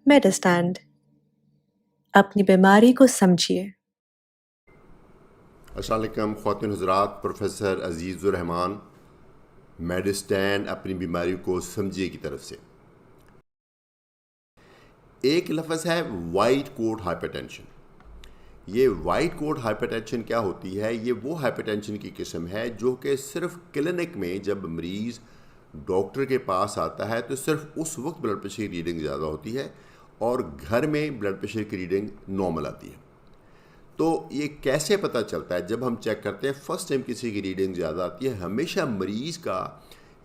میڈسٹینڈ اپنی بیماری کو سمجھیے۔ السلام علیکم خواتین حضرات، پروفیسر عزیز الرحمان، میڈسٹینڈ اپنی بیماری کو سمجھیے کی طرف سے۔ ایک لفظ ہے وائٹ کوٹ ہائپر ٹینشن۔ یہ وائٹ کوٹ ہائپر ٹینشن کیا ہوتی ہے؟ یہ وہ ہائپر ٹینشن کی قسم ہے جو کہ صرف کلینک میں جب مریض ڈاکٹر کے پاس آتا ہے تو صرف اس وقت بلڈ پریشر کی ریڈنگ زیادہ ہوتی ہے اور گھر میں بلڈ پریشر کی ریڈنگ نارمل آتی ہے۔ تو یہ کیسے پتہ چلتا ہے؟ جب ہم چیک کرتے ہیں فرسٹ ٹائم کسی کی ریڈنگ زیادہ آتی ہے، ہمیشہ مریض کا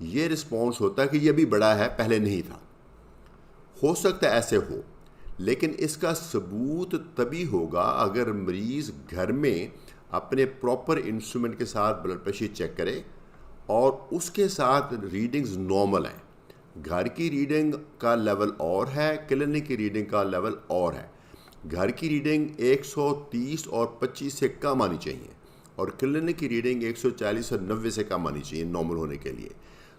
یہ رسپانس ہوتا ہے کہ یہ بھی بڑا ہے، پہلے نہیں تھا۔ ہو سکتا ہے ایسے ہو، لیکن اس کا ثبوت تبھی ہوگا اگر مریض گھر میں اپنے پراپر انسٹرومنٹ کے ساتھ بلڈ پریشر چیک کرے اور اس کے ساتھ ریڈنگز نارمل ہیں۔ گھر کی ریڈنگ کا لیول اور ہے، کلینک کی ریڈنگ کا لیول اور ہے۔ گھر کی ریڈنگ 130 اور 25 سے کم آنی چاہیے اور کلینک کی ریڈنگ 140 اور 90 سے کم آنی چاہیے نارمل ہونے کے لیے۔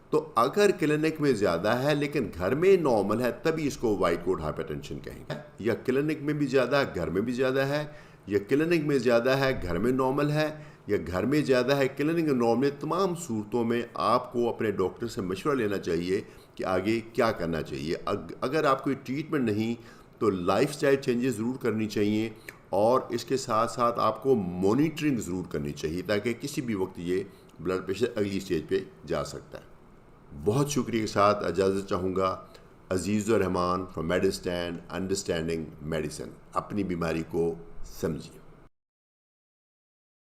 تو اگر کلینک میں زیادہ ہے لیکن گھر میں نارمل ہے تبھی اس کو وائٹ کوٹ ہائپر ٹینشن کہیں گے۔ یا کلینک میں بھی زیادہ ہے، گھر میں بھی زیادہ ہے، یا کلینک میں زیادہ ہے، گھر میں نارمل ہے، یا گھر میں زیادہ ہے، کلینک میں نارمل۔ تمام صورتوں میں آپ کو اپنے ڈاکٹر سے مشورہ لینا چاہیے کہ آگے کیا کرنا چاہیے۔ اگر آپ کوئی ٹریٹمنٹ نہیں تو لائف سٹائل چینجز ضرور کرنی چاہیے اور اس کے ساتھ ساتھ آپ کو مانیٹرنگ ضرور کرنی چاہیے تاکہ کسی بھی وقت یہ بلڈ پریشر اگلی سٹیج پہ جا سکتا ہے۔ بہت شکریہ کے ساتھ اجازت چاہوں گا۔ عزیز الرحمان فرام میڈسٹینڈ، انڈرسٹینڈنگ میڈیسن۔ اپنی بیماری کو سمجھیے۔